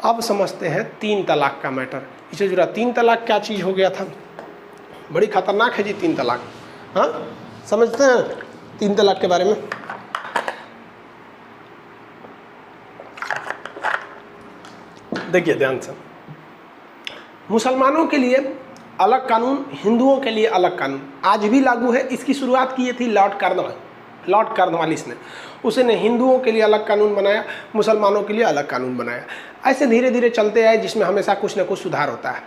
अब समझते हैं 3 तलाक का मैटर। इसे जुड़ा 3 तलाक क्या चीज़ हो गया था, बड़ी खतरनाक है जी 3 तलाक। हाँ, समझते हैं 3 तलाक के बारे में। देखिए ध्यान से, मुसलमानों के लिए अलग कानून, हिंदुओं के लिए अलग कानून आज भी लागू है। इसकी शुरुआत की थी लॉर्ड कॉर्नवालिस ने। उसने हिंदुओं के लिए अलग कानून बनाया, मुसलमानों के लिए अलग कानून बनाया। ऐसे धीरे धीरे चलते आए, जिसमें हमेशा कुछ ना कुछ सुधार होता है।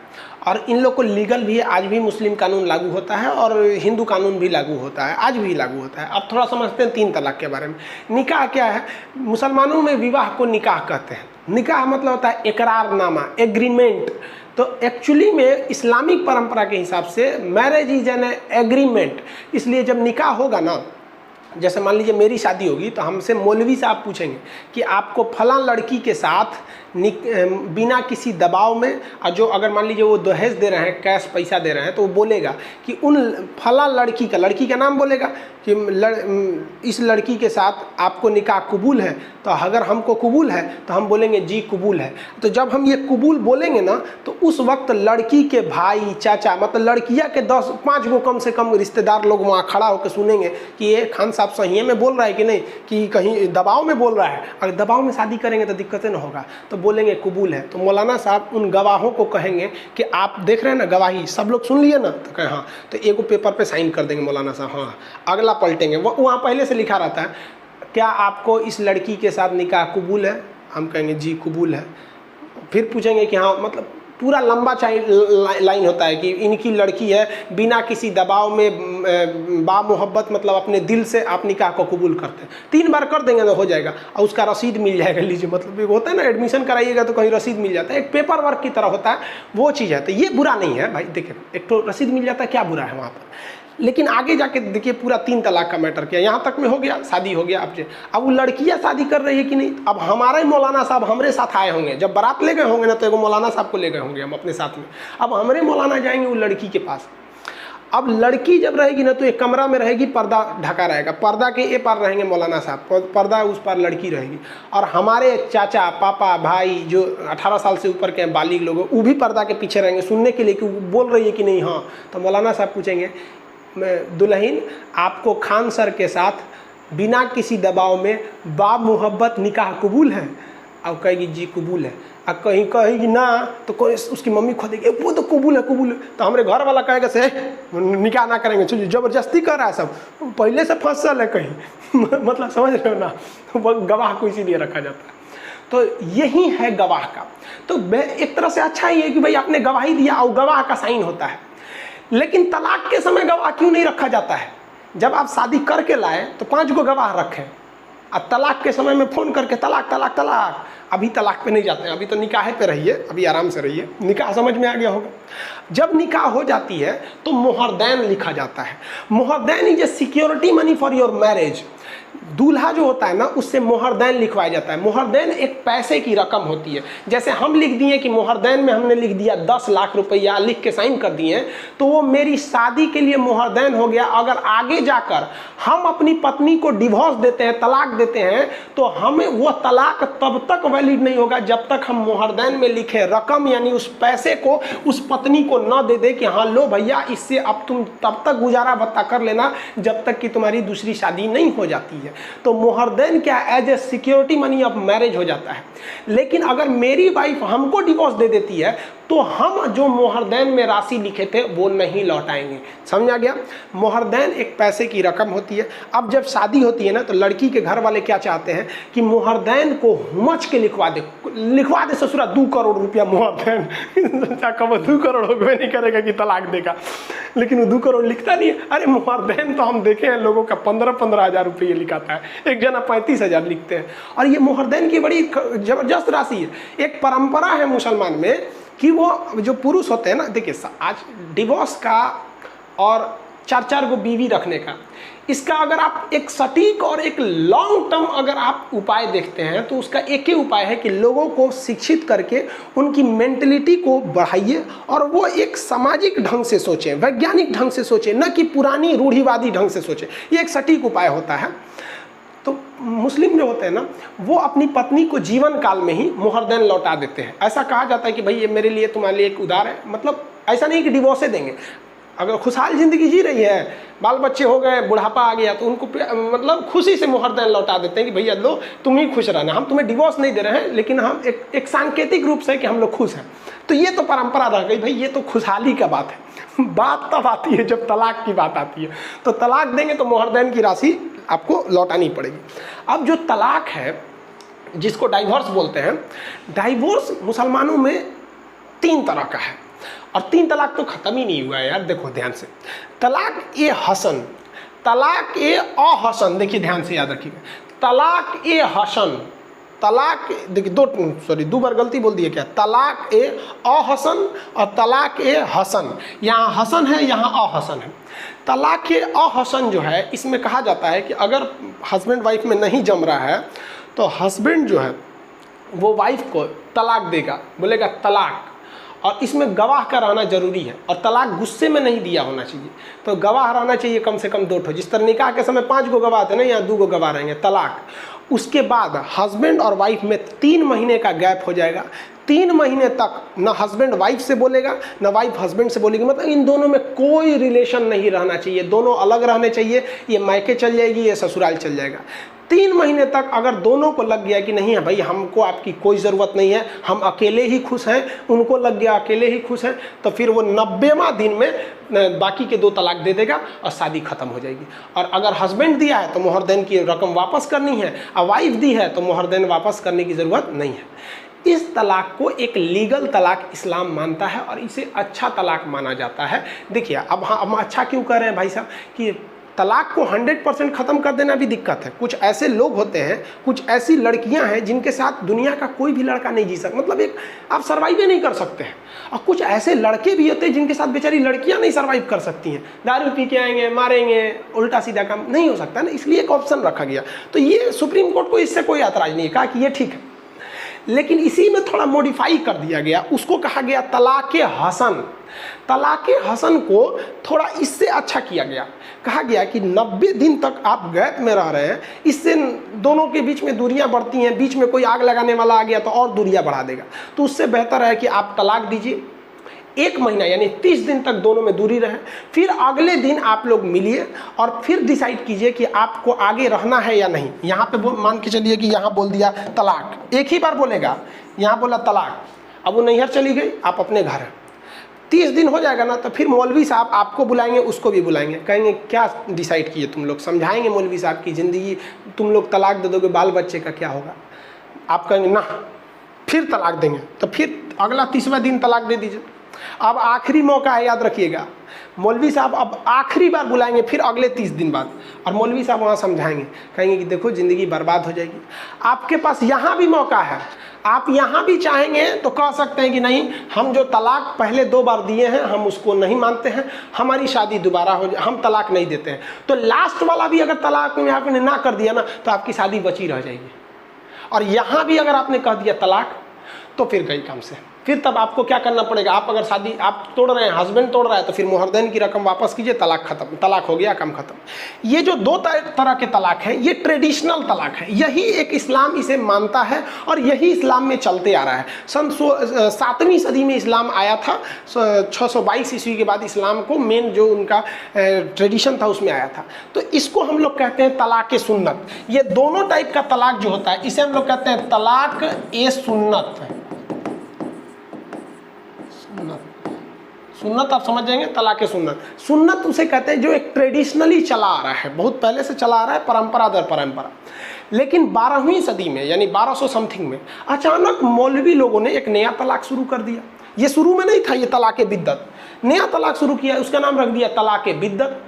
और इन लोग को लीगल भी आज भी मुस्लिम कानून लागू होता है और हिंदू कानून भी लागू होता है, आज भी लागू होता है। अब थोड़ा समझते हैं 3 तलाक के बारे में। निकाह क्या है? मुसलमानों में विवाह को निकाह कहते हैं। निकाह मतलब होता है इकरारनामा, एग्रीमेंट। तो एक्चुअली में इस्लामिक परंपरा के हिसाब से मैरिज इज एन एग्रीमेंट। इसलिए जब निकाह होगा ना, जैसे मान लीजिए मेरी शादी होगी तो हमसे मौलवी साहब पूछेंगे कि आपको फलां लड़की के साथ बिना किसी दबाव में, और जो अगर मान लीजिए वो दहेज दे रहे हैं, कैश पैसा दे रहे हैं, तो वो बोलेगा कि उन फलां लड़की का नाम बोलेगा कि इस लड़की के साथ आपको निकाह कबूल है। तो अगर हमको कबूल है तो हम बोलेंगे जी कबूल है। तो जब हम ये कबूल बोलेंगे ना, तो उस वक्त लड़की के भाई, चाचा, मतलब लड़कियां के 10-5 गो कम से कम रिश्तेदार लोग वहाँ खड़ा होकर सुनेंगे कि ये खान साहब सही में बोल रहा है कि नहीं, कि कहीं दबाव में बोल रहा है। अगर दबाव में शादी करेंगे तो दिक्कतें ना होगा, तो बोलेंगे कबूल है। तो मौलाना साहब उन गवाहों को कहेंगे कि आप देख रहे हैं ना गवाही, सब लोग सुन लिए ना? तो कहें हाँ। तो एगो पेपर पे साइन कर देंगे मौलाना साहब, हाँ। अगला पलटेंगे, वो वहाँ पहले से लिखा रहता है, क्या आपको इस लड़की के साथ निकाह कबूल है? हम कहेंगे जी कबूल है। फिर पूछेंगे कि हाँ, मतलब पूरा लंबा लाइन होता है कि इनकी लड़की है, बिना किसी दबाव में बामुहब्बत, मतलब अपने दिल से आप निकाह को कबूल करते हैं। 3 बार कर देंगे तो हो जाएगा, और उसका रसीद मिल जाएगा। लीजिए, मतलब होता है ना, एडमिशन कराइएगा तो कहीं रसीद मिल जाता है, एक पेपर वर्क की तरह होता है, वो चीज़ है। तो ये बुरा नहीं है भाई, देखिए एक तो रसीद मिल जाता है, क्या बुरा है वहाँ पर। लेकिन आगे जाके देखिए पूरा 3 तलाक का मैटर किया, यहाँ तक में हो गया, शादी हो गया। अब वो लड़कियाँ शादी कर रही है कि नहीं, अब हमारे मौलाना साहब हमारे साथ आए होंगे, जब बारात ले गए होंगे ना, तो एगो मौलाना साहब को ले गए होंगे हम अपने साथ में। अब हमारे मौलाना जाएंगे वो लड़की के पास। अब लड़की जब रहेगी ना, तो एक कमरा में रहेगी, पर्दा ढका रहेगा, पर्दा के ए पार रहेंगे मौलाना साहब, पर्दा उस पार लड़की रहेगी। और हमारे चाचा, पापा, भाई जो 18 साल से ऊपर के बालिग लोग, वो भी पर्दा के पीछे रहेंगे सुनने के लिए कि वो बोल रही है कि नहीं। हाँ, तो मौलाना साहब पूछेंगे, दुल्हन आपको खान सर के साथ बिना किसी दबाव में बामुहब्बत निकाह कबूल है? अब कहेगी जी कबूल है। अब कहीं कहेगी ना, तो कोई उसकी मम्मी खोदेगी, वो तो कबूल है कबूल है। तो हमारे घर वाला कहेगा से निकाह ना करेंगे, जबरदस्ती कर रहा है, सब पहले से फसल है कहीं मतलब समझ रहे हो ना, गवाह को इसीलिए रखा जाता है। तो यही है गवाह का। तो एक तरह से अच्छा ही है कि भाई आपने गवाही दिया और गवाह का साइन होता है। लेकिन तलाक के समय गवाह क्यों नहीं रखा जाता है? जब आप शादी करके लाए तो 5 गो गवाह रखें, अब तलाक के समय में फ़ोन करके तलाक तलाक तलाक, अभी तलाक पे नहीं जाते हैं, अभी तो निकाह पे रहिए, अभी आराम से रहिए। निकाह समझ में आ गया होगा। जब निकाह हो जाती है तो मोहरदैन लिखा जाता है। मोहरदैन is a security money for your marriage. दूल्हा जो होता है ना, उससे मोहरदैन लिखवाया जाता है। मोहरदैन एक पैसे की रकम होती है। जैसे हम लिख दिए कि मोहरदैन में हमने लिख दिया 10 लाख रुपया, लिख के साइन कर दिए, तो वो मेरी शादी के लिए मोहरदैन हो गया। अगर आगे जाकर हम अपनी पत्नी को डिवोर्स देते हैं, तलाक देते हैं, तो हमें वो तलाक तब तक वैलिड नहीं होगा जब तक हम मोहरदैन में लिखे रकम, यानी उस पैसे को उस पत्नी को न दे दे कि हाँ लो भैया, इससे अब तुम तब तक गुजारा भत्ता कर लेना जब तक कि तुम्हारी दूसरी शादी नहीं हो जाती है। तो मोहरदैन क्या, as a security money of marriage हो जाता है। लेकिन अगर मेरी वाइफ हमको डिवोर्स दे देती है, तो हम जो मोहरदैन में राशि लिखे थे वो नहीं लौटाएंगे। समझ आ गया? मोहरदैन एक पैसे की रकम होती है। अब जब शादी होती है ना, तो लड़की के घर वाले क्या चाहते हैं कि मोहरदैन को हुमच के लिखवा दे ससुरा 2 करोड़ रुपया मोहरदैन। कब 2 करोड़ होगा नहीं करेगा कि तलाक देगा, लेकिन वो 2 करोड़ लिखता नहीं है। अरे मोहरदैन तो हम देखे हैं लोगों का 15-15 हज़ार रुपये लिखाता है, एक जना 35,000 लिखते हैं। और ये मोहरदैन की बड़ी जबरदस्त राशि है। एक परंपरा है मुसलमान में कि वो जो पुरुष होते हैं ना, देखिए आज डिवोर्स का और 4-4 गो बीवी रखने का, इसका अगर आप एक सटीक और एक लॉन्ग टर्म अगर आप उपाय देखते हैं, तो उसका एक ही उपाय है कि लोगों को शिक्षित करके उनकी मेंटलिटी को बढ़ाइए और वो एक सामाजिक ढंग से सोचें, वैज्ञानिक ढंग से सोचें, न कि पुरानी रूढ़िवादी ढंग से सोचें। ये एक सटीक उपाय होता है। तो मुस्लिम जो होते हैं ना, वो अपनी पत्नी को जीवन काल में ही मुहरदैन लौटा देते हैं। ऐसा कहा जाता है कि भाई ये मेरे लिए तुम्हारे लिए एक उधार है, मतलब ऐसा नहीं कि डिवोर्स देंगे। अगर खुशहाल ज़िंदगी जी रही है, बाल बच्चे हो गए, बुढ़ापा आ गया, तो उनको मतलब खुशी से मुहरदैन लौटा देते हैं कि भैया लो तुम ही खुश रहना, हम तुम्हें डिवोर्स नहीं दे रहे हैं, लेकिन हम एक सांकेतिक रूप से कि हम लोग खुश हैं। तो ये तो परंपरा रह गई भाई, ये तो खुशहाली का बात है। बात तब आती है जब तलाक की बात आती है। तो तलाक देंगे तो मुहरदैन की राशि आपको लौटानी पड़ेगी। अब जो तलाक है, जिसको डाइवोर्स बोलते हैं, डाइवोर्स मुसलमानों में 3 तरह का है, और 3 तलाक तो ख़त्म ही नहीं हुआ है यार। देखो ध्यान से, तलाक ए हसन, तलाक ए अहसन, देखिए ध्यान से याद रखिएगा, तलाक ए हसन, तलाक देखिए 2 बार गलती बोल दिए क्या, तलाक ए अहसन और तलाक ए हसन। यहाँ हसन है, यहाँ अहसन है। तलाक ए अहसन जो है, इसमें कहा जाता है कि अगर हस्बैंड वाइफ में नहीं जम रहा है तो हस्बैंड जो है वो वाइफ को तलाक देगा, बोलेगा तलाक, और इसमें गवाह का रहना जरूरी है, और तलाक गुस्से में नहीं दिया होना चाहिए। तो गवाह रहना चाहिए कम से कम 2 ठो, जिस तरह निकाह के समय 5 गो गवाह थे ना, यहाँ 2 गो गवाह रहेंगे। तलाक, उसके बाद हस्बैंड और वाइफ में 3 महीने का गैप हो जाएगा। 3 महीने तक न हस्बैंड वाइफ से बोलेगा, न वाइफ हस्बैंड से बोलेगी, मतलब इन दोनों में कोई रिलेशन नहीं रहना चाहिए, दोनों अलग रहने चाहिए। ये मायके चल जाएगी, ये ससुराल चल जाएगा। 3 महीने तक अगर दोनों को लग गया कि नहीं है भाई, हमको आपकी कोई ज़रूरत नहीं है, हम अकेले ही खुश हैं, उनको लग गया अकेले ही खुश हैं, तो फिर वो 90वां दिन में बाकी के 2 तलाक दे देगा और शादी ख़त्म हो जाएगी। और अगर हस्बैंड दिया है तो मुहरदैन की रकम वापस करनी है, और वाइफ दी है तो मुहरदैन वापस करने की ज़रूरत नहीं है। इस तलाक को एक लीगल तलाक इस्लाम मानता है, और इसे अच्छा तलाक माना जाता है। देखिए अब हम अच्छा क्यों कह रहे हैं भाई साहब, कि तलाक को 100% ख़त्म कर देना भी दिक्कत है। कुछ ऐसे लोग होते हैं, कुछ ऐसी लड़कियां हैं जिनके साथ दुनिया का कोई भी लड़का नहीं जी सकता, मतलब एक आप सर्वाइव नहीं कर सकते हैं। और कुछ ऐसे लड़के भी होते हैं जिनके साथ बेचारी लड़कियां नहीं सर्वाइव कर सकती हैं, दारू पी के आएंगे, मारेंगे, उल्टा सीधा काम नहीं हो सकता ना, इसलिए एक ऑप्शन रखा गया। तो ये सुप्रीम कोर्ट को इससे कोई ऐतराज़ नहीं है, कहा कि ये ठीक है, लेकिन इसी में थोड़ा मॉडिफाई कर दिया गया, उसको कहा गया तलाक़े हसन। तलाक़े हसन को थोड़ा इससे अच्छा किया गया, कहा गया कि 90 दिन तक आप गैप में रह रहे हैं, इससे दोनों के बीच में दूरियां बढ़ती हैं, बीच में कोई आग लगाने वाला आ गया तो और दूरियां बढ़ा देगा। तो उससे बेहतर है कि आप तलाक दीजिए, 1 महीना यानी 30 दिन तक दोनों में दूरी रहे, फिर अगले दिन आप लोग मिलिए और फिर डिसाइड कीजिए कि आपको आगे रहना है या नहीं। यहाँ पे मान के चलिए कि यहाँ बोल दिया तलाक, एक ही बार बोलेगा, यहाँ बोला तलाक, अब वो नैहर चली गई, आप अपने घर हैं, 30 दिन हो जाएगा ना, तो फिर मौलवी साहब आपको बुलाएंगे, उसको भी बुलाएंगे, कहेंगे क्या डिसाइड किए तुम लोग, समझाएंगे मौलवी साहब की ज़िंदगी, तुम लोग तलाक दे दोगे, बाल बच्चे का क्या होगा। आप कहेंगे ना, फिर तलाक देंगे, तो फिर अगला 30वां दिन तलाक दे दीजिए। अब आखिरी मौका है, याद रखिएगा, मौलवी साहब अब आखिरी बार बुलाएंगे फिर अगले 30 दिन बाद, और मौलवी साहब वहाँ समझाएंगे, कहेंगे कि देखो ज़िंदगी बर्बाद हो जाएगी। आपके पास यहाँ भी मौका है, आप यहाँ भी चाहेंगे तो कह सकते हैं कि नहीं, हम जो तलाक पहले 2 बार दिए हैं हम उसको नहीं मानते हैं, हमारी शादी दोबारा हो जाए, हम तलाक नहीं देते हैं। तो लास्ट वाला भी अगर तलाक में आपने ना कर दिया ना, तो आपकी शादी बची रह जाएगी। और यहाँ भी अगर आपने कह दिया तलाक, तो फिर गई काम से। फिर तब आपको क्या करना पड़ेगा, आप अगर शादी आप तोड़ रहे हैं, हस्बैंड तोड़ रहा है, तो फिर मुहरदैन की रकम वापस कीजिए, तलाक खत्म, तलाक हो गया, काम खत्म। ये जो 2 तरह के तलाक हैं, ये ट्रेडिशनल तलाक है, यही एक इस्लाम इसे मानता है और यही इस्लाम में चलते आ रहा है। सन 7वीं सदी में इस्लाम आया था, 622 ईस्वी के बाद इस्लाम को मेन जो उनका ट्रेडिशन था उसमें आया था। तो इसको हम लोग कहते हैं तलाक़ सुन्नत। ये दोनों टाइप का तलाक जो होता है, इसे हम लोग कहते हैं तलाक़ ए सुन्नत। सुन्नत आप समझ जाएंगे, तलाक़ सुन्नत। सुन्नत उसे कहते हैं जो एक ट्रेडिशनली चला आ रहा है, बहुत पहले से चला आ रहा है, परंपरा दर परंपरा। लेकिन 12वीं सदी में यानी 1200 समथिंग में अचानक मौलवी लोगों ने एक नया तलाक शुरू कर दिया। ये शुरू में नहीं था, ये तलाक़ बिद्दत, नया तलाक शुरू किया, उसका नाम रख दिया तलाक़ बिद्दत।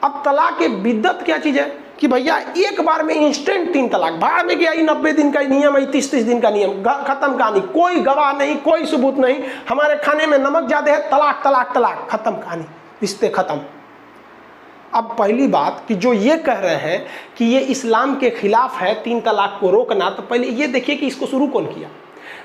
अब तलाक़ बिद्दत क्या चीज़ है कि भैया एक बार में इंस्टेंट 3 तलाक, भाड़ में गया, 90 दिन का नियम है, 30 दिन का नियम, खत्म कहानी, कोई गवाह नहीं, कोई सबूत नहीं, हमारे खाने में नमक ज़्यादा है, तलाक तलाक तलाक, खत्म कहानी, रिश्ते खत्म। अब पहली बात कि जो ये कह रहे हैं कि ये इस्लाम के खिलाफ है 3 तलाक को रोकना, तो पहले ये देखिए कि इसको शुरू कौन किया।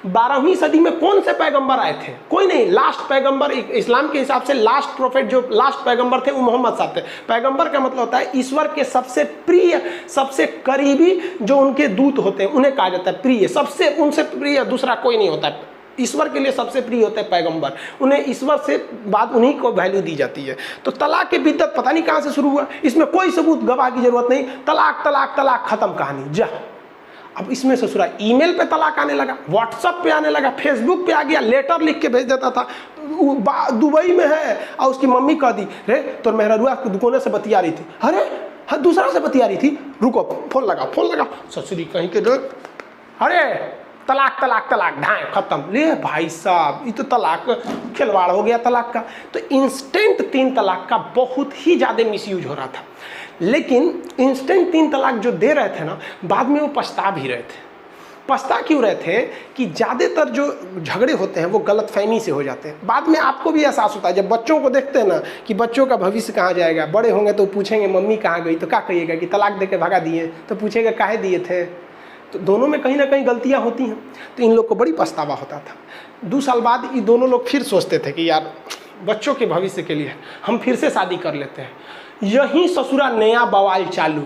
12वीं सदी में कौन से पैगंबर आए थे? कोई नहीं। लास्ट पैगंबर इस्लाम के हिसाब से लास्ट प्रोफेट, जो लास्ट पैगंबर थे वो मोहम्मद साहब थे। पैगंबर का मतलब होता है ईश्वर के सबसे प्रिय, सबसे करीबी जो उनके दूत होते हैं उन्हें कहा जाता है प्रिय। सबसे उनसे प्रिय दूसरा कोई नहीं होता है। ईश्वर के लिए सबसे प्रिय होते हैं पैगंबर, उन्हें ईश्वर से बाद उन्हीं को वैल्यू दी जाती है। तो तलाक की बिद्दत पता नहीं कहाँ से शुरू हुआ, इसमें कोई सबूत गवाह की जरूरत नहीं। तलाक तलाक तलाक, खत्म कहानी जा। अब इसमें ससुरा ईमेल पे तलाक आने लगा, व्हाट्सएप पे आने लगा, फेसबुक पे आ गया, लेटर लिख के भेज देता था। दुबई में है और उसकी मम्मी कह दी, रे तो मेहरुआ दुकान से बतिया रही थी, अरे हाँ दूसरा से बतिया रही थी, रुको फोन लगा। ससुरी कहीं के डर, अरे तलाक तलाक तलाक, ढाए खत्म। ले भाई साहब, ये तो तलाक खिलवाड़ हो गया तलाक का। तो इंस्टेंट 3 तलाक का बहुत ही ज़्यादा मिसयूज हो रहा था। लेकिन इंस्टेंट 3 तलाक जो दे रहे थे ना, बाद में वो पछता भी रहे थे। पछता क्यों रहे थे कि ज़्यादातर जो झगड़े होते हैं वो गलतफहमी से हो जाते हैं। बाद में आपको भी एहसास होता है जब बच्चों को देखते हैं ना कि बच्चों का भविष्य कहाँ जाएगा, बड़े होंगे तो पूछेंगे मम्मी कहाँ गई, तो क्या कहिएगा कि तलाक दे के भगा दिए, तो पूछेगा काहे दिए थे। तो दोनों में कहीं ना कहीं गलतियां होती हैं। तो इन लोग को बड़ी पछतावा होता था। 2 साल बाद ये दोनों लोग फिर सोचते थे कि यार बच्चों के भविष्य के लिए हम फिर से शादी कर लेते हैं। यही ससुरा नया बवाल चालू।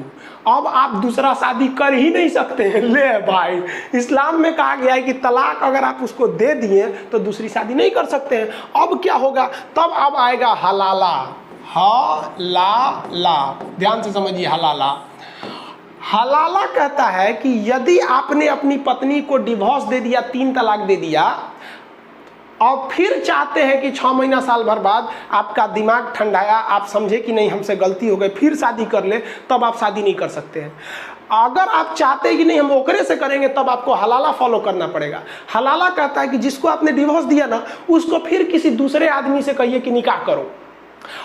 अब आप दूसरा शादी कर ही नहीं सकते हैं। ले भाई, इस्लाम में कहा गया है कि तलाक अगर आप उसको दे दिए तो दूसरी शादी नहीं कर सकते हैं। अब क्या होगा, तब अब आएगा हलाला। हलाला, ध्यान से समझिए। हलाला कहता है कि यदि आपने अपनी पत्नी को डिवोर्स दे दिया, 3 तलाक दे दिया, और फिर चाहते हैं कि 6 महीना साल भर बाद आपका दिमाग ठंडाया, आप समझे कि नहीं हमसे गलती हो गई, फिर शादी कर ले, तब आप शादी नहीं कर सकते हैं। अगर आप चाहते हैं कि नहीं हम ओकरे से करेंगे, तब आपको हलाला फॉलो करना पड़ेगा। हलाला कहता है कि जिसको आपने डिवोर्स दिया ना, उसको फिर किसी दूसरे आदमी से कहिए कि निकाह करो,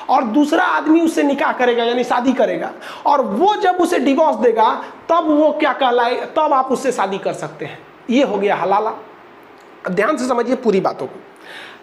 और दूसरा आदमी उससे निकाह करेगा यानी शादी करेगा, और वो जब उसे डिवोर्स देगा तब वो क्या कहलाए, तब आप उससे शादी कर सकते हैं। ये हो गया हलाला। ध्यान से समझिए पूरी बातों को।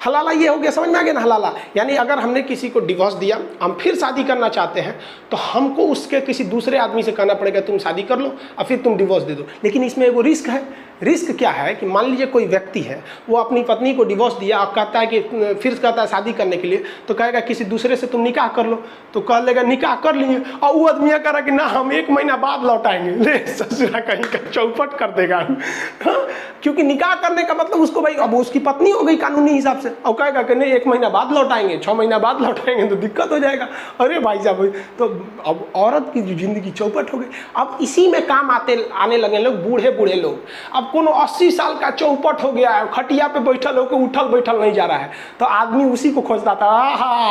हलाला ये हो गया, समझ में आ गया ना। हलाला यानी अगर हमने किसी को डिवोर्स दिया, हम फिर शादी करना चाहते हैं, तो हमको उसके किसी दूसरे आदमी से कहना पड़ेगा तुम शादी कर लो और फिर तुम डिवोर्स दे दो। लेकिन इसमें वो रिस्क है। रिस्क क्या है कि मान लीजिए कोई व्यक्ति है, वो अपनी पत्नी को डिवोर्स दिया और कहता है कि फिर कहता है शादी करने के लिए, तो कहेगा किसी दूसरे से तुम निकाह कर लो, तो कह लेगा निकाह कर लिए, और वो आदमी कह रहा कि ना हम 1 महीना बाद लौटाएंगे। ले ससुरा कहीं का चौपट कर देगा। हाँ, क्योंकि निकाह करने का मतलब उसको भाई अब उसकी पत्नी हो गई कानूनी हिसाब से, और कहेगा कि नहीं 1 महीना बाद लौटाएंगे, 6 महीना बाद लौटाएंगे, तो दिक्कत हो जाएगा। अरे भाई साहब, तो अब औरत की जिंदगी चौपट हो गई। अब इसी में काम आने लगे लोग, बूढ़े बूढ़े लोग। अब कोनो 80 साल का चौपट हो गया है, खटिया पे बैठल होकर उठल बैठल नहीं जा रहा है, तो आदमी उसी को खोजता था।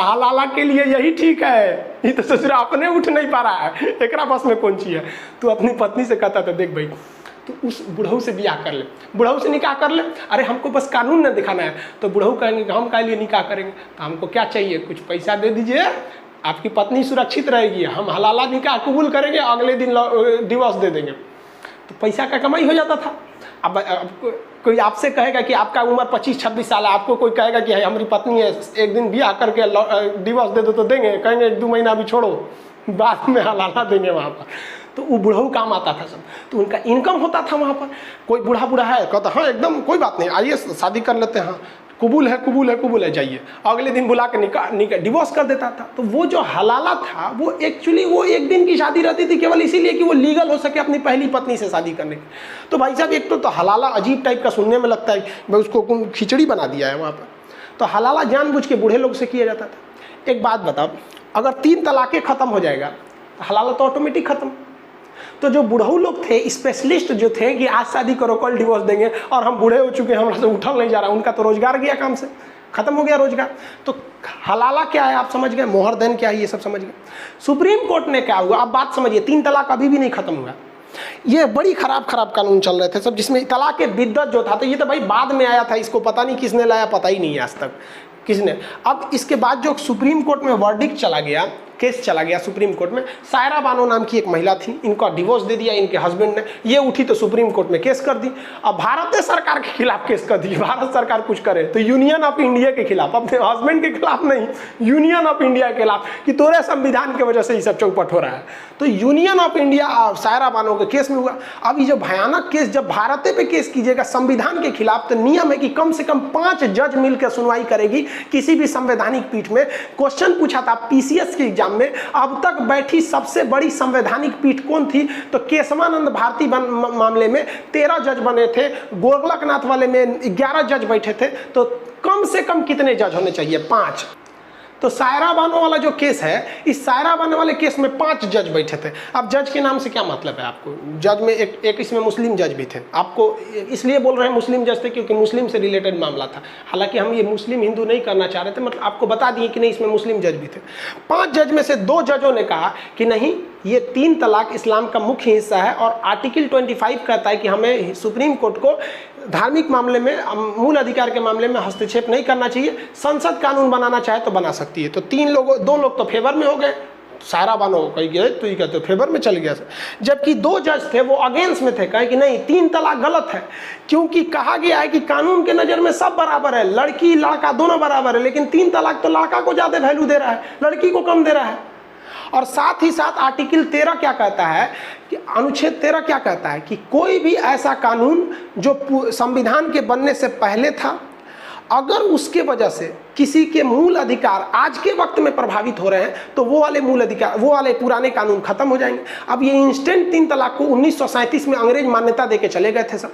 हलाला के लिए यही ठीक है, ये तो ससुरा अपने उठ नहीं पा रहा है, एकरा बस में कौन चीज है। तो अपनी पत्नी से कहता था देख भाई तो उस बुढ़ऊ से ब्याह कर ले, बुढ़ऊ से निकाह कर ले। अरे हमको बस कानून न दिखाना है। तो बुढ़ऊ कहेंगे कि हम काहे लिए निकाह करेंगे, तो हमको क्या चाहिए, कुछ पैसा दे दीजिए, आपकी पत्नी सुरक्षित रहेगी, हम हलाला निकाह कबूल करेंगे, अगले दिन डिवोर्स दे देंगे। तो पैसा का कमाई हो जाता था। अब कोई आपसे कहेगा कि आपका उम्र 25-26 साल है, आपको कोई कहेगा कि हमारी पत्नी है, एक दिन ब्याह करके डिवोर्स दे दो, तो देंगे, कहेंगे 1-2 महीना अभी छोड़ो, बाद में हलाला देंगे वहाँ पर। तो वो बुढ़ऊ काम आता था सब, तो उनका इनकम होता था वहाँ पर। कोई बूढ़ा है कहता हाँ एकदम कोई बात नहीं, आइए शादी कर लेते हैं, हाँ कबूल है जाइए, अगले दिन बुला के निकाह डिवोर्स कर देता था। तो वो जो हलाला था वो एक्चुअली वो 1 दिन की शादी रहती थी, केवल इसीलिए कि वो लीगल हो सके अपनी पहली पत्नी से शादी करने की। तो भाई साहब एक तो हलाला अजीब टाइप का सुनने में लगता है, भाई उसको खिचड़ी बना दिया है वहाँ पर। तो हलाला जानबूझ के बूढ़े लोग से किया जाता था। एक बात बताओ, अगर 3 तलाक़ें ख़त्म हो जाएगा तो हलाला तो ऑटोमेटिक ख़त्म। तो जो बुढ़ऊ लोग थे, स्पेशलिस्ट जो थे कि आज शादी करो कल डिवोर्स देंगे, और हम बूढ़े हो चुके हैं, हमारा से उठल नहीं जा रहा, उनका तो रोजगार गया काम से, खत्म हो गया रोजगार। तो हलाला क्या है आप समझ गए, मोहर देन क्या है ये सब समझ गए। सुप्रीम कोर्ट ने क्या हुआ, अब बात समझिए, 3 तलाक अभी भी नहीं खत्म हुआ। ये बड़ी खराब कानून चल रहे थे सब, जिसमें तलाक के बिद्दत जो था, तो ये तो भाई बाद में आया था, इसको पता नहीं किसने लाया, पता ही नहीं है आज तक। किसने? अब इसके बाद जो सुप्रीम कोर्ट में वर्डिक्ट चला गया, केस चला गया सुप्रीम कोर्ट में, सायरा बानो नाम की एक महिला थी, इनका डिवोर्स दे दिया इनके हस्बैंड ने, ये उठी तो सुप्रीम कोर्ट में केस कर दी। अब भारत सरकार के खिलाफ केस कर दी, भारत सरकार कुछ करे तो यूनियन ऑफ इंडिया के खिलाफ, अपने हस्बैंड के खिलाफ नहीं, यूनियन ऑफ इंडिया के खिलाफ, कि तोरे संविधान की वजह से ये सब चौपट हो रहा है। तो union of India Saira Bano के केस में हुआ। अब ये जो भयानक केस जब भारत पे केस कीजिएगा संविधान के खिलाफ, तो नियम है कि कम से कम 5 जज मिलकर सुनवाई करेगी किसी भी संवैधानिक पीठ में। क्वेश्चन पूछा था पीसीएस के एग्जाम में, अब तक बैठी सबसे बड़ी संवैधानिक पीठ कौन थी? तो केशवानंद भारती मामले में 13 जज बने थे, गोरखनाथ वाले में 11 जज बैठे थे। तो कम से कम कितने जज होने चाहिए? 5। तो सायरा बानो वाला जो केस है, इस सायरा बानो वाले केस में 5 जज बैठे थे। अब जज के नाम से क्या मतलब है आपको? जज में एक इसमें मुस्लिम जज भी थे। आपको इसलिए बोल रहे हैं मुस्लिम जज थे क्योंकि मुस्लिम से रिलेटेड मामला था। हालांकि हम ये मुस्लिम हिंदू नहीं करना चाह रहे थे, मतलब आपको बता दिए कि नहीं इसमें मुस्लिम जज भी थे। 5 जज में से 2 जजों ने कहा कि नहीं, ये 3 तलाक इस्लाम का मुख्य हिस्सा है और आर्टिकल 25 कहता है कि हमें सुप्रीम कोर्ट को धार्मिक मामले में, मूल अधिकार के मामले में हस्तक्षेप नहीं करना चाहिए। संसद कानून बनाना चाहे तो बना सकती है। तो 2 लोग तो फेवर में हो गए, सायरा बानो कही गए तो ये कहते फेवर में चल गया। जबकि 2 जज थे वो अगेंस्ट में थे, कहे कि नहीं 3 तलाक गलत है, क्योंकि कहा गया है कि कानून के नज़र में सब बराबर है, लड़की लड़का दोनों बराबर है। लेकिन 3 तलाक तो लड़का को ज़्यादा वैल्यू दे रहा है, लड़की को कम दे रहा है। और साथ ही साथ आर्टिकल 13 क्या कहता है कि अनुच्छेद 13 क्या कहता है कि कोई भी ऐसा कानून जो संविधान के बनने से पहले था, अगर उसके वजह से किसी के मूल अधिकार आज के वक्त में प्रभावित हो रहे हैं, तो वो वाले मूल अधिकार, वो वाले पुराने कानून खत्म हो जाएंगे। अब ये इंस्टेंट 3 तलाक को 1937 में अंग्रेज मान्यता देके चले गए थे सब।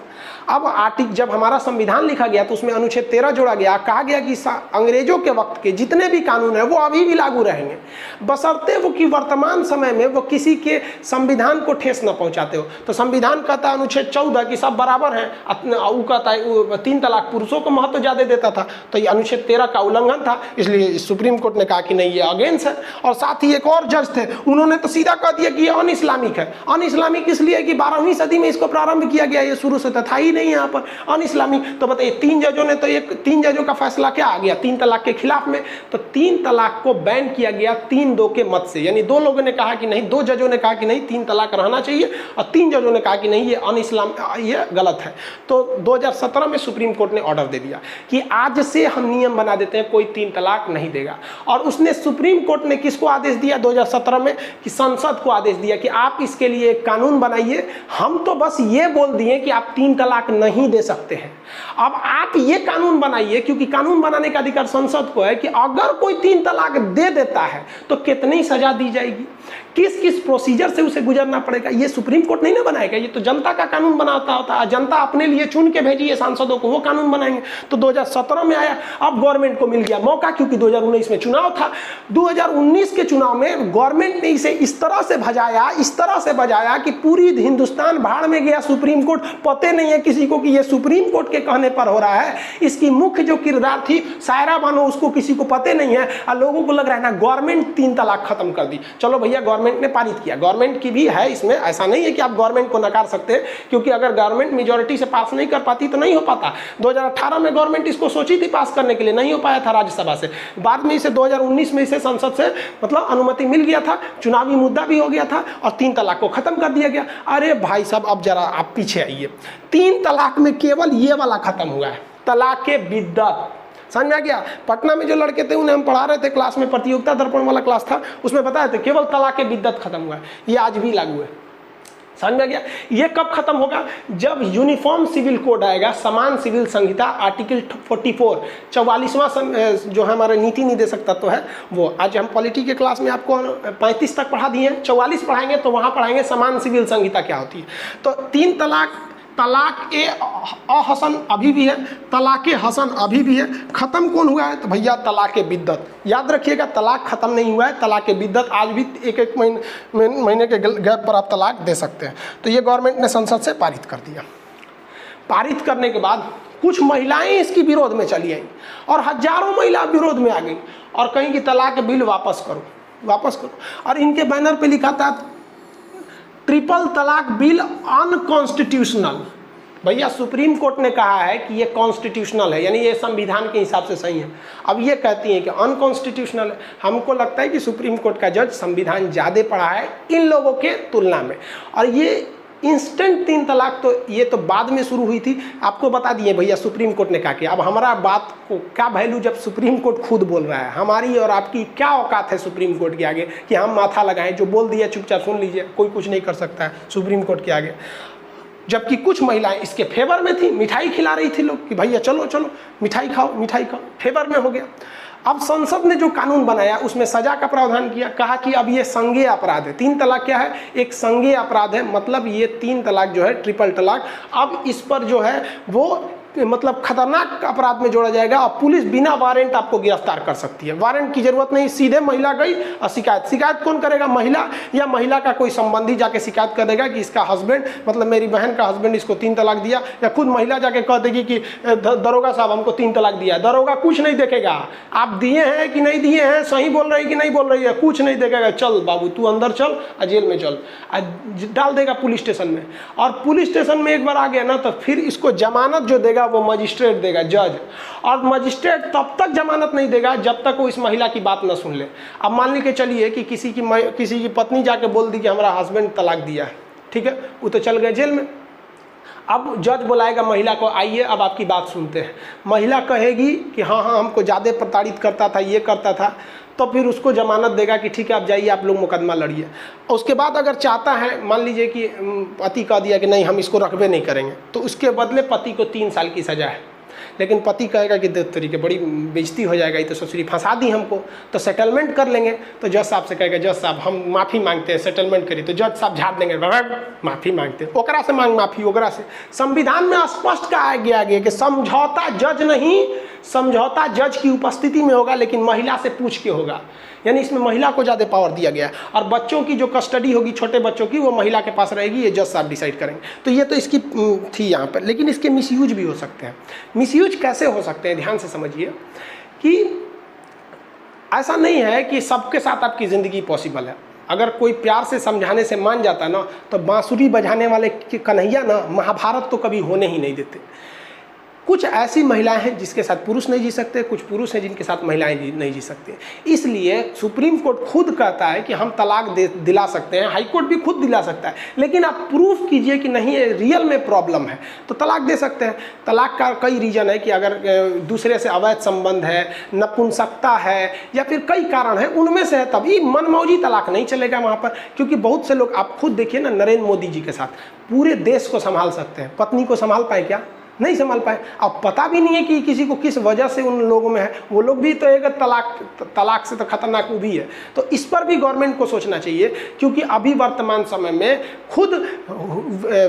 अब जब हमारा संविधान लिखा गया तो उसमें अनुच्छेद 13 जोड़ा गया, कहा गया कि अंग्रेजों के वक्त के जितने भी कानून हैं वो अभी भी लागू रहेंगे, बशर्ते वो कि वर्तमान समय में वो किसी के संविधान को ठेस न पहुंचाते हो। तो संविधान कहता है अनुच्छेद 14 कि सब बराबर हैं, वो कहता है 3 तलाक पुरुषों को महत्व ज़्यादा देता था, तो ये अनुच्छेद 13 का उल्लंघन था, इसलिए सुप्रीम कोर्ट ने कहा कि नहीं ये अगेंस्ट है। और साथ ही एक और जज थे, उन्होंने तो सीधा कह दिया कि ये अन इस्लामिक है। अन इस्लामिक इसलिए कि 12वीं सदी में इसको प्रारंभ किया गया, ये शुरू से था ही नहीं यहाँ पर अन इस्लामिक। तो बताइए 3 जजों ने तो 3 जजों का फैसला क्या आ गया 3 तलाक के खिलाफ में? तो 3 तलाक को बैन किया गया 3-2 के मत से, यानी 2 लोगों ने कहा कि नहीं, 2 जजों ने कहा कि नहीं 3 तलाक रहना चाहिए और 3 जजों ने कहा कि नहीं ये अन इस्लाम, ये गलत है। तो 2017 में सुप्रीम कोर्ट ने ऑर्डर दे दिया कि आज से हम नियम बना देते हैं कोई 3 तलाक नहीं देगा। और उसने सुप्रीम कोर्ट ने किसको आदेश दिया 2017 में? कि संसद को आदेश दिया कि आप इसके लिए एक कानून बनाइए। हम तो बस ये बोल दिए कि आप 3 तलाक नहीं दे सकते हैं, अब आप ये कानून बनाइए, क्योंकि कानून बनाने का अधिकार संसद को है कि अगर कोई 3 तलाक दे देता है तो कितनी सजा दी जाएगी, किस किस प्रोसीजर से उसे गुजरना पड़ेगा। ये सुप्रीम कोर्ट नहीं ना बनाएगा, ये तो जनता का कानून बनाता होता है। जनता अपने लिए चुन के भेजी है सांसदों को, वो कानून बनाएंगे। तो 2017 में आया, अब गवर्नमेंट को मिल गया मौका, क्योंकि 2019 में चुनाव था। 2019 के चुनाव में गवर्नमेंट ने इसे इस तरह से भजाया कि पूरी हिंदुस्तान भाड़ में गया। सुप्रीम कोर्ट पते नहीं है किसी को कि ये सुप्रीम कोर्ट के कहने पर हो रहा है। इसकी मुख्य जो किरदार थी सायरा बानो, उसको किसी को पते नहीं है और लोगों को लग रहा है ना गवर्नमेंट 3 तलाक खत्म कर दी। चलो भैया, गवर्नमेंट ने पारित किया, गवर्नमेंट की भी है इसमें, ऐसा नहीं है कि आप गवर्नमेंट को नकार सकते हैं, क्योंकि अगर गवर्नमेंट मेजॉरिटी से पास नहीं कर पाती तो नहीं हो पाता। 2018 में गवर्नमेंट इसको सोची थी पास करने के लिए, नहीं हो पाया था राज्यसभा से। बाद में इसे 2019 में इसे संसद से मतलब अनुमति मिल गया था, चुनावी मुद्दा भी हो गया था और 3 तलाक को खत्म कर दिया गया। अरे भाई साहब, अब जरा आप पीछे आइए। 3 तलाक में केवल ये वाला खत्म हुआ है, तलाक के बिद्दत। समझ में आ गया? पटना में जो लड़के थे उन्हें हम पढ़ा रहे थे क्लास में, प्रतियोगिता दर्पण वाला क्लास था, उसमें बताया था केवल तलाक के बिद्दत खत्म हुआ है। ये आज भी लागू है। समझ में आ गया? ये कब खत्म होगा? जब यूनिफॉर्म सिविल कोड आएगा, समान सिविल संहिता, आर्टिकल 44, 44वां जो है हमारा नीति निर्देशक तत्व है वो। आज हम पॉलिटी के क्लास में आपको 35 तक पढ़ा दिए हैं, 44 पढ़ाएंगे तो वहाँ पढ़ाएंगे समान सिविल संहिता क्या होती है। तो 3 तलाक, तलाक ए अहसन अभी भी है, तलाक हसन अभी भी है। खत्म कौन हुआ है? तो भैया तलाक बिद्दत। याद रखिएगा, तलाक खत्म नहीं हुआ है, तलाक बिद्दत आज भी एक महीने के गैप पर आप तलाक दे सकते हैं। तो ये गवर्नमेंट ने संसद से पारित कर दिया। पारित करने के बाद कुछ महिलाएं इसकी विरोध में चली आई और हजारों महिला विरोध में आ गई और कहीं कि तलाक बिल वापस करो। और इनके बैनर पे लिखा था ट्रिपल तलाक बिल अनकॉन्स्टिट्यूशनल। भैया सुप्रीम कोर्ट ने कहा है कि ये कॉन्स्टिट्यूशनल है, यानी ये संविधान के हिसाब से सही है। अब ये कहती है कि अनकॉन्स्टिट्यूशनल है। हमको लगता है कि सुप्रीम कोर्ट का जज संविधान ज़्यादा पढ़ा है इन लोगों के तुलना में। और ये इंस्टेंट 3 तलाक तो ये तो बाद में शुरू हुई थी, आपको बता दिए भैया सुप्रीम कोर्ट ने कहा कि अब हमारा बात को क्या वैल्यू जब सुप्रीम कोर्ट खुद बोल रहा है। हमारी और आपकी क्या औकात है सुप्रीम कोर्ट के आगे कि हम माथा लगाएं, जो बोल दिया चुपचाप सुन लीजिए, कोई कुछ नहीं कर सकता है सुप्रीम कोर्ट के आगे। जबकि कुछ महिलाएं इसके फेवर में थी, मिठाई खिला रही थी लोग कि भैया चलो चलो मिठाई खाओ मिठाई खाओ, फेवर में हो गया। अब संसद ने जो कानून बनाया उसमें सजा का प्रावधान किया, कहा कि अब ये संज्ञेय अपराध है। 3 तलाक क्या है? एक संज्ञेय अपराध है, मतलब ये 3 तलाक जो है ट्रिपल तलाक, अब इस पर जो है वो मतलब खतरनाक अपराध में जोड़ा जाएगा और पुलिस बिना वारंट आपको गिरफ्तार कर सकती है। वारंट की जरूरत नहीं, सीधे महिला गई और शिकायत कौन करेगा? महिला, या महिला का कोई संबंधी जाके शिकायत कर देगा कि इसका हस्बैंड, मतलब मेरी बहन का हस्बैंड इसको 3 तलाक दिया, या खुद महिला जाके कह देगी कि दरोगा साहब हमको 3 तलाक दिया। दरोगा कुछ नहीं देखेगा, आप दिए हैं कि नहीं दिए हैं, सही बोल रही कि नहीं बोल रही है, कुछ नहीं देखेगा। चल बाबू तू अंदर चल और जेल में चल, डाल देगा पुलिस स्टेशन में। और पुलिस स्टेशन में एक बार आ गया ना तो फिर इसको जमानत जो देगा वो मजिस्ट्रेट देगा, जज। और मजिस्ट्रेट तब तक जमानत नहीं देगा जब तक वो इस महिला की बात न सुन ले। अब मान ली के चलिए कि किसी की पत्नी जाके बोल दी कि हमारा हस्बैंड तलाक दिया है, ठीक है, वो तो चल गए जेल में। अब जज बुलाएगा महिला को, आइए अब आपकी बात सुनते हैं। महिला कहेगी कि हाँ हमको ज़्यादा प्रताड़ित करता था, ये करता था, तो फिर उसको जमानत देगा कि ठीक है आप जाइए, आप लोग मुकदमा लड़िए। उसके बाद अगर चाहता है, मान लीजिए कि पति कह दिया कि नहीं हम इसको रखबे नहीं करेंगे, तो उसके बदले पति को 3 साल की सज़ा है। लेकिन पति कहेगा कि देख तरीके बड़ी बेइज्जती हो जाएगा, ये तो ससुरी फंसा दी हमको, तो सेटलमेंट कर लेंगे। तो जज साहब से कहेगा जज साहब हम माफ़ी मांगते हैं, सेटलमेंट करिए। तो जज साहब झाड़ देंगे, माफ़ी मांगते हैं, ओकरा से मांग माफ़ी, ओकरा से। संविधान में स्पष्ट कहा गया कि समझौता जज नहीं, समझौता जज की उपस्थिति में होगा लेकिन महिला से पूछ के होगा, यानी इसमें महिला को ज़्यादा पावर दिया गया है। और बच्चों की जो कस्टडी होगी, छोटे बच्चों की, वो महिला के पास रहेगी, ये जज साहब डिसाइड करेंगे। तो ये तो इसकी थी यहाँ पर, लेकिन इसके मिसयूज भी हो सकते हैं। मिसयूज कैसे हो सकते हैं, ध्यान से समझिए कि ऐसा नहीं है कि सबके साथ आपकी ज़िंदगी पॉसिबल है। अगर कोई प्यार से समझाने से मान जाता ना, तो बांसुरी बजाने वाले कन्हैया ना महाभारत तो कभी होने ही नहीं देते। कुछ ऐसी महिलाएं हैं जिसके साथ पुरुष नहीं जी सकते, कुछ पुरुष हैं जिनके साथ महिलाएं नहीं जी सकती। इसलिए सुप्रीम कोर्ट खुद कहता है कि हम तलाक दिला सकते हैं, हाई कोर्ट भी खुद दिला सकता है, लेकिन आप प्रूफ कीजिए कि नहीं रियल में प्रॉब्लम है तो तलाक दे सकते हैं। तलाक का कई रीजन है कि अगर दूसरे से अवैध संबंध है, नपुंसकता है, या फिर कई कारण है, उनमें से है, तभी मनमौजी तलाक नहीं चलेगा वहाँ पर। क्योंकि बहुत से लोग, आप खुद देखिए ना, नरेंद्र मोदी जी के साथ पूरे देश को संभाल सकते हैं, पत्नी को संभाल पाए क्या? नहीं संभाल पाए। अब पता भी नहीं है कि किसी को किस वजह से उन लोगों में है, वो लोग भी तो एक तलाक से तो खतरनाक वो भी है। तो इस पर भी गवर्नमेंट को सोचना चाहिए, क्योंकि अभी वर्तमान समय में खुद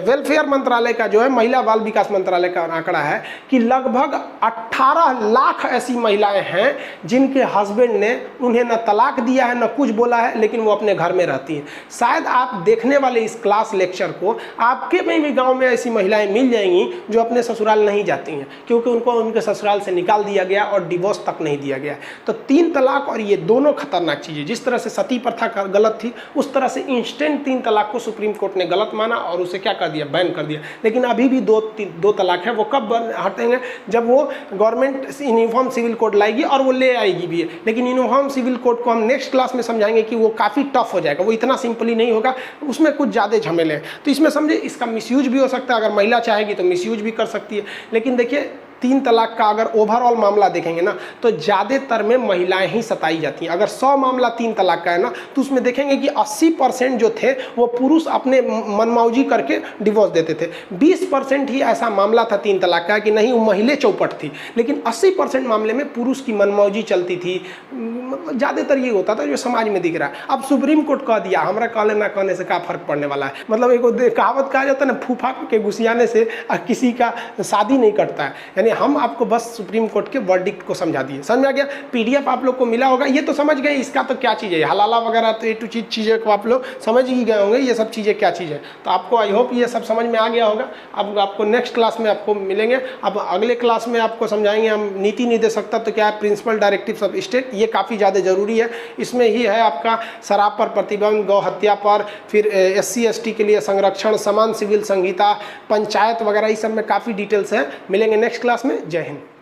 वेलफेयर मंत्रालय का जो है, महिला बाल विकास मंत्रालय का आंकड़ा है कि लगभग 18 लाख ऐसी महिलाएं हैं जिनके हस्बैंड ने उन्हें न तलाक दिया है, न कुछ बोला है, लेकिन वो अपने घर में रहती हैं। शायद आप देखने वाले इस क्लास लेक्चर को आपके में भी गाँव में ऐसी महिलाएँ मिल जाएंगी जो अपने ससुराल नहीं जाती हैं, क्योंकि उनको उनके ससुराल से निकाल दिया गया और डिवोर्स तक नहीं दिया गया। तो 3 तलाक और ये दोनों खतरनाक चीज़ें, जिस तरह से सती प्रथा गलत थी, उस तरह से इंस्टेंट 3 तलाक को सुप्रीम कोर्ट ने गलत माना और उसे क्या कर दिया, बैन कर दिया। लेकिन अभी भी दो तलाक है, वो कब हटेंगे? जब वो गवर्नमेंट यूनिफॉर्म सिविल कोड लाएगी, और वो ले आएगी भी है। लेकिन यूनिफॉर्म सिविल कोड को हम नेक्स्ट क्लास में समझाएंगे कि वो काफ़ी टफ हो जाएगा, वो इतना सिंपली नहीं होगा, उसमें कुछ ज़्यादा झमेले हैं। तो इसमें समझे, इसका मिसयूज भी हो सकता है, अगर महिला चाहेगी तो मिसयूज भी कर सकती है। लेकिन देखिए 3 तलाक का अगर ओवरऑल मामला देखेंगे ना, तो ज़्यादातर में महिलाएं ही सताई जाती हैं। अगर 100 मामला 3 तलाक का है ना, तो उसमें देखेंगे कि 80% जो थे वो पुरुष अपने मनमौजी करके डिवोर्स देते थे। 20% ही ऐसा मामला था 3 तलाक का कि नहीं, वो महिला चौपट थी। लेकिन 80% मामले में पुरुष की मनमौजी चलती थी। मतलब ज़्यादातर ये होता था जो समाज में दिख रहा है। अब सुप्रीम कोर्ट कह दिया, हमारा कहने ना कहने से क्या फ़र्क पड़ने वाला है। मतलब एक कहावत कहा जाता है ना, फूफा के घुसियाने से किसी का शादी नहीं कटता है। यानी यानी हम आपको बस सुप्रीम कोर्ट के वर्डिक्ट को समझा दिए। समझ में आ गया? पीडीएफ आप लोग को मिला होगा, ये तो समझ गए इसका तो क्या चीज़ है, हलाला वगैरह तो ए टू चीज़ें को आप लोग समझ ही गए होंगे, ये सब चीज़ें क्या चीज़ है। तो आपको आई होप ये सब समझ में आ गया होगा। अब आपको नेक्स्ट क्लास में आपको मिलेंगे। अब अगले क्लास में आपको समझाएंगे हम नीति निर्देशकता तो क्या है, प्रिंसिपल डायरेक्टिव्स ऑफ स्टेट, ये काफ़ी ज़्यादा ज़रूरी है। इसमें ही है आपका शराब पर प्रतिबंध, गौ हत्या पर, फिर SC ST के लिए संरक्षण, समान सिविल संहिता, पंचायत वगैरह, इस सब में काफ़ी डिटेल्स है। मिलेंगे नेक्स्ट क्लास में। जय हिंद।